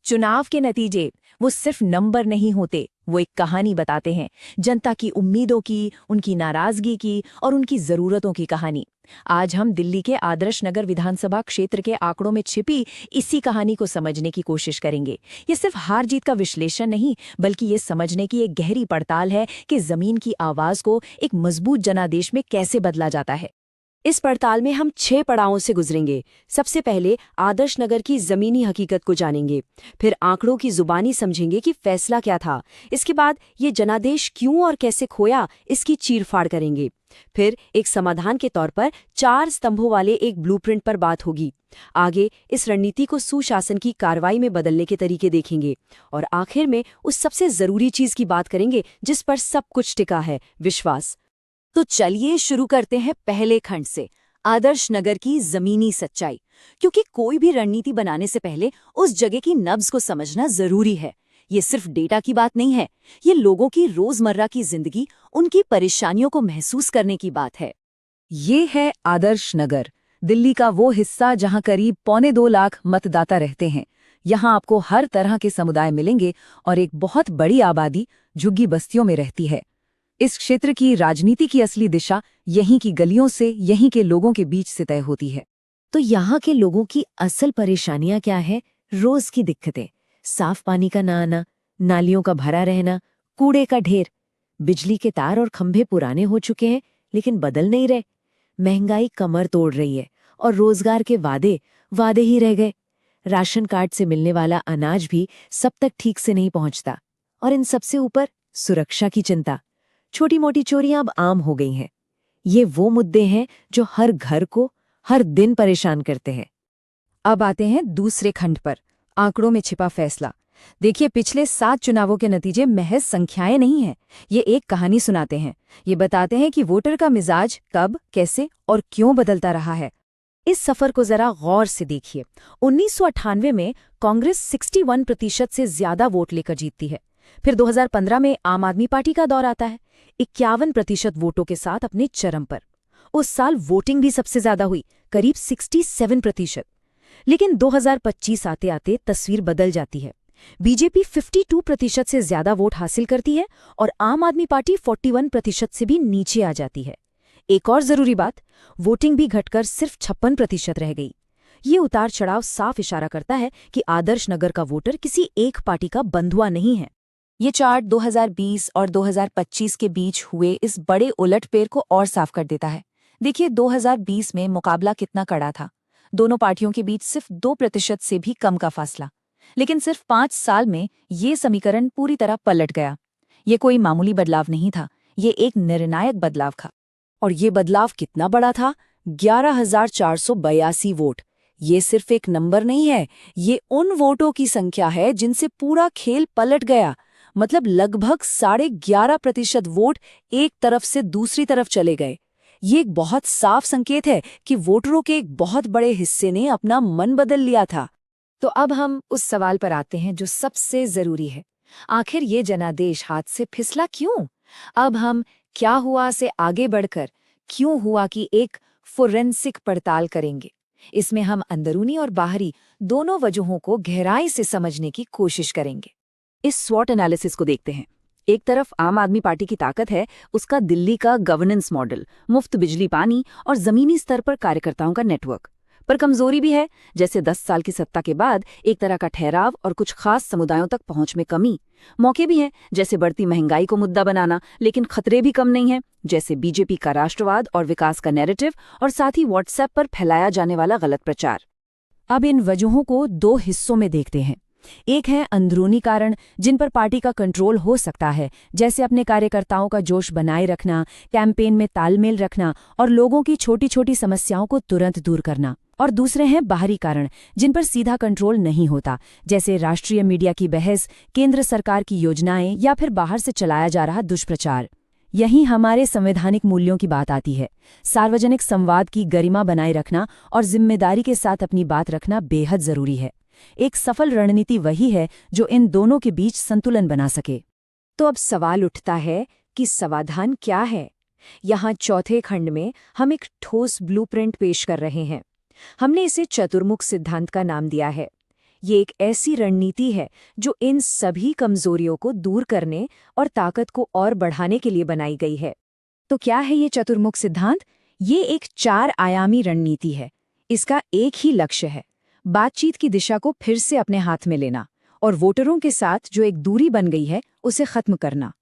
चुनाव के नतीजे वो सिर्फ नंबर नहीं होते, वो एक कहानी बताते हैं, जनता की उम्मीदों की, उनकी नाराजगी की और उनकी जरूरतों की कहानी। आज हम दिल्ली के आदर्श नगर विधानसभा क्षेत्र के आंकड़ों में छिपी इसी कहानी को समझने की कोशिश करेंगे। ये सिर्फ हार जीत का विश्लेषण नहीं, बल्कि ये समझने की एक गहरी पड़ताल है कि जमीन की आवाज को एक मजबूत जनादेश में कैसे बदला जाता है। इस पड़ताल में हम 6 पड़ावों से गुजरेंगे। सबसे पहले आदर्श नगर की जमीनी हकीकत को जानेंगे, फिर आंकड़ों की जुबानी समझेंगे कि फैसला क्या था, इसके बाद ये जनादेश क्यों और कैसे खोया इसकी चीरफाड़ करेंगे, फिर एक समाधान के तौर पर 4 स्तंभों वाले एक ब्लूप्रिंट पर बात होगी। आगे इस रणनीति को सुशासन की कार्रवाई में बदलने के तरीके देखेंगे और आखिर में उस सबसे जरूरी चीज की बात करेंगे जिस पर सब कुछ टिका है, विश्वास। तो चलिए शुरू करते हैं पहले खंड से, आदर्श नगर की जमीनी सच्चाई। क्योंकि कोई भी रणनीति बनाने से पहले उस जगह की नब्ज को समझना जरूरी है। ये सिर्फ डेटा की बात नहीं है, ये लोगों की रोजमर्रा की जिंदगी, उनकी परेशानियों को महसूस करने की बात है। ये है आदर्श नगर, दिल्ली का वो हिस्सा जहां करीब 2.25 लाख मतदाता रहते हैं। यहाँ आपको हर तरह के समुदाय मिलेंगे और एक बहुत बड़ी आबादी झुग्गी बस्तियों में रहती है। इस क्षेत्र की राजनीति की असली दिशा यहीं की गलियों से, यहीं के लोगों के बीच से तय होती है। तो यहाँ के लोगों की असल परेशानियां क्या है? रोज की दिक्कतें, साफ पानी का ना आना, नालियों का भरा रहना, कूड़े का ढेर, बिजली के तार और खंभे पुराने हो चुके हैं लेकिन बदल नहीं रहे, महंगाई कमर तोड़ रही है और रोजगार के वादे वादे ही रह गए। राशन कार्ड से मिलने वाला अनाज भी सब तक ठीक से नहीं पहुंचता और इन सबसे ऊपर सुरक्षा की चिंता। छोटी मोटी चोरियां अब आम हो गई हैं। ये वो मुद्दे हैं जो हर घर को हर दिन परेशान करते हैं। अब आते हैं दूसरे खंड पर, आंकड़ों में छिपा फैसला। देखिए, पिछले 7 चुनावों के नतीजे महज संख्याएं नहीं हैं, ये एक कहानी सुनाते हैं। ये बताते हैं कि वोटर का मिजाज कब, कैसे और क्यों बदलता रहा है। इस सफर को जरा गौर से देखिए। 1998 में कांग्रेस 61% से ज्यादा वोट लेकर जीतती है। फिर 2015 में आम आदमी पार्टी का दौर आता है, 51% वोटों के साथ अपने चरम पर। उस साल वोटिंग भी सबसे ज्यादा हुई, करीब 67%। लेकिन 2025 आते आते तस्वीर बदल जाती है। बीजेपी 52% से ज्यादा वोट हासिल करती है और आम आदमी पार्टी 41% से भी नीचे आ जाती है। एक और जरूरी बात, वोटिंग भी घटकर सिर्फ 56% रह गई। ये उतार चढ़ाव साफ इशारा करता है कि आदर्श नगर का वोटर किसी एक पार्टी का बंधुआ नहीं है। ये चार्ट 2020 और 2025 के बीच हुए इस बड़े उलटफेर को और साफ कर देता है। देखिए, 2020 में मुकाबला कितना कड़ा था। दोनों पार्टियों के बीच सिर्फ 2% से भी कम का फासला। लेकिन सिर्फ 5 साल में ये समीकरण पूरी तरह पलट गया। ये कोई मामूली बदलाव नहीं था, ये एक निर्णायक बदलाव था। और ये बदलाव कितना बड़ा था? 11,482 वोट। ये सिर्फ एक नंबर नहीं है, ये उन वोटों की संख्या है जिनसे पूरा खेल पलट गया। मतलब लगभग 11.5% वोट एक तरफ से दूसरी तरफ चले गए। ये एक बहुत साफ संकेत है कि वोटरों के एक बहुत बड़े हिस्से ने अपना मन बदल लिया था। तो अब हम उस सवाल पर आते हैं जो सबसे जरूरी है, आखिर ये जनादेश हाथ से फिसला क्यों? अब हम क्या हुआ से आगे बढ़कर क्यों हुआ की एक फोरेंसिक पड़ताल करेंगे। इसमें हम अंदरूनी और बाहरी दोनों वजहों को गहराई से समझने की कोशिश करेंगे। इस स्वॉट एनालिसिस को देखते हैं। एक तरफ आम आदमी पार्टी की ताकत है, उसका दिल्ली का गवर्नेंस मॉडल, मुफ्त बिजली पानी और जमीनी स्तर पर कार्यकर्ताओं का नेटवर्क। पर कमजोरी भी है, जैसे 10 साल की सत्ता के बाद एक तरह का ठहराव और कुछ खास समुदायों तक पहुंच में कमी। मौके भी हैं, जैसे बढ़ती महंगाई को मुद्दा बनाना, लेकिन खतरे भी कम नहीं हैं, जैसे बीजेपी का राष्ट्रवाद और विकास का नैरेटिव और साथ ही व्हाट्सएप पर फैलाया जाने वाला गलत प्रचार। अब इन वजहों को 2 हिस्सों में देखते हैं। एक है अंदरूनी कारण जिन पर पार्टी का कंट्रोल हो सकता है, जैसे अपने कार्यकर्ताओं का जोश बनाए रखना, कैंपेन में तालमेल रखना और लोगों की छोटी छोटी समस्याओं को तुरंत दूर करना। और दूसरे हैं बाहरी कारण जिन पर सीधा कंट्रोल नहीं होता, जैसे राष्ट्रीय मीडिया की बहस, केंद्र सरकार की योजनाएं या फिर बाहर से चलाया जा रहा दुष्प्रचार। यही हमारे संवैधानिक मूल्यों की बात आती है। सार्वजनिक संवाद की गरिमा बनाए रखना और जिम्मेदारी के साथ अपनी बात रखना बेहद जरूरी है। एक सफल रणनीति वही है जो इन दोनों के बीच संतुलन बना सके। तो अब सवाल उठता है कि समाधान क्या है? यहाँ चौथे खंड में हम एक ठोस ब्लूप्रिंट पेश कर रहे हैं। हमने इसे चतुर्मुख सिद्धांत का नाम दिया है। ये एक ऐसी रणनीति है जो इन सभी कमजोरियों को दूर करने और ताकत को और बढ़ाने के लिए बनाई गई है। तो क्या है ये चतुर्मुख सिद्धांत? ये एक 4 आयामी रणनीति है। इसका एक ही लक्ष्य है, बातचीत की दिशा को फिर से अपने हाथ में लेना और वोटरों के साथ जो एक दूरी बन गई है उसे खत्म करना।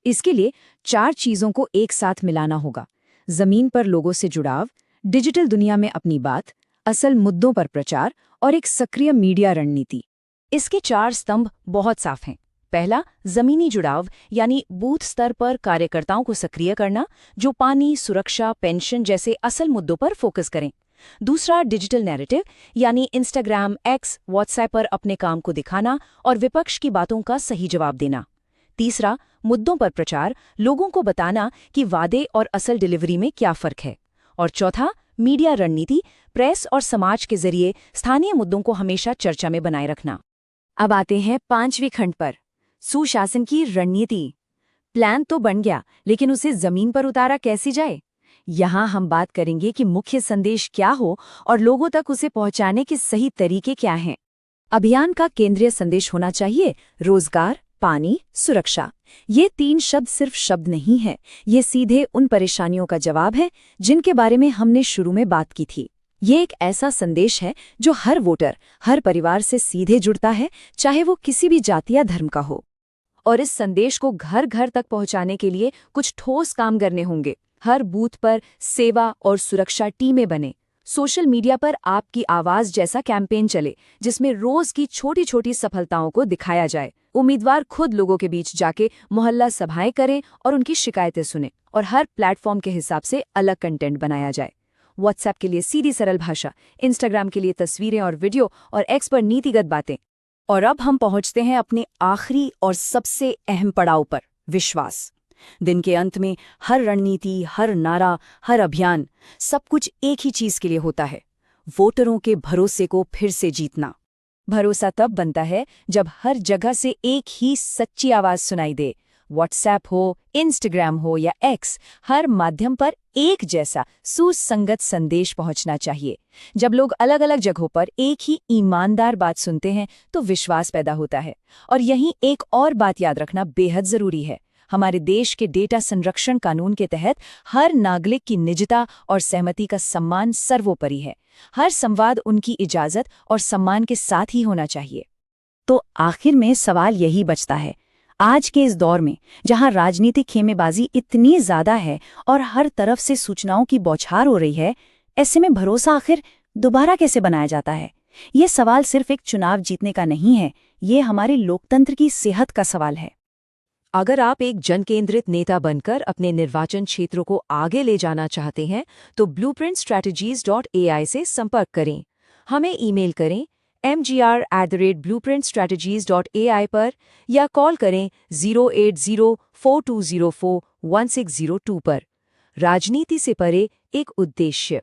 इसके लिए 4 चीजों को एक साथ मिलाना होगा: जमीन पर लोगों से जुड़ाव, डिजिटल दुनिया में अपनी बात, असल मुद्दों पर प्रचार और एक सक्रिय मीडिया रणनीति। इसके 4 स्तंभ बहुत साफ हैं। पहला, जमीनी जुड़ाव, यानी बूथ स्तर पर कार्यकर्ताओं को सक्रिय करना जो पानी, सुरक्षा, पेंशन जैसे असल मुद्दों पर फोकस करें। दूसरा, डिजिटल नैरेटिव, यानी इंस्टाग्राम, एक्स, व्हाट्सएप पर अपने काम को दिखाना और विपक्ष की बातों का सही जवाब देना। तीसरा, मुद्दों पर प्रचार, लोगों को बताना कि वादे और असल डिलीवरी में क्या फर्क है। और चौथा, मीडिया रणनीति, प्रेस और समाज के जरिए स्थानीय मुद्दों को हमेशा चर्चा में बनाए रखना। अब आते हैं 5वें खंड पर, सुशासन की रणनीति। प्लान तो बन गया, लेकिन उसे जमीन पर उतारा कैसे जाए? यहाँ हम बात करेंगे कि मुख्य संदेश क्या हो और लोगों तक उसे पहुंचाने के सही तरीके क्या हैं। अभियान का केंद्रीय संदेश होना चाहिए रोजगार, पानी, सुरक्षा। ये 3 शब्द सिर्फ शब्द नहीं है, ये सीधे उन परेशानियों का जवाब है जिनके बारे में हमने शुरू में बात की थी। ये एक ऐसा संदेश है जो हर वोटर, हर परिवार से सीधे जुड़ता है, चाहे वो किसी भी जाति या धर्म का हो। और इस संदेश को घर घर तक पहुंचाने के लिए कुछ ठोस काम करने होंगे। हर बूथ पर सेवा और सुरक्षा टीमें बने। सोशल मीडिया पर आपकी आवाज जैसा कैंपेन चले, जिसमें रोज की छोटी छोटी सफलताओं को दिखाया जाए। उम्मीदवार खुद लोगों के बीच जाके मोहल्ला सभाएं करें और उनकी शिकायतें सुने। और हर प्लेटफॉर्म के हिसाब से अलग कंटेंट बनाया जाए। व्हाट्सएप के लिए सीधी सरल भाषा, इंस्टाग्राम के लिए तस्वीरें और वीडियो, और एक्स पर नीतिगत बातें। और अब हम पहुंचते हैं अपने आखिरी और सबसे अहम पड़ाव पर, विश्वास। दिन के अंत में हर रणनीति, हर नारा, हर अभियान, सब कुछ एक ही चीज के लिए होता है: वोटरों के भरोसे को फिर से जीतना। भरोसा तब बनता है जब हर जगह से एक ही सच्ची आवाज सुनाई दे। व्हाट्सएप हो, इंस्टाग्राम हो या एक्स, हर माध्यम पर एक जैसा सुसंगत संदेश पहुंचना चाहिए। जब लोग अलग अलग जगहों पर एक ही ईमानदार बात सुनते हैं तो विश्वास पैदा होता है। और यहीं एक और बात याद रखना बेहद जरूरी है: हमारे देश के डेटा संरक्षण कानून के तहत हर नागरिक की निजता और सहमति का सम्मान सर्वोपरि है। हर संवाद उनकी इजाजत और सम्मान के साथ ही होना चाहिए। तो आखिर में सवाल यही बचता है, आज के इस दौर में जहां राजनीतिक खेमेबाजी इतनी ज्यादा है और हर तरफ से सूचनाओं की बौछार हो रही है, ऐसे में भरोसा आखिर दोबारा कैसे बनाया जाता है? ये सवाल सिर्फ एक चुनाव जीतने का नहीं है, ये हमारे लोकतंत्र की सेहत का सवाल है। अगर आप एक जनकेंद्रित नेता बनकर अपने निर्वाचन क्षेत्रों को आगे ले जाना चाहते हैं तो blueprintstrategies.ai से संपर्क करें। हमें ईमेल करें mgr@blueprintstrategies.ai पर या कॉल करें 08042041602 पर। राजनीति से परे एक उद्देश्य।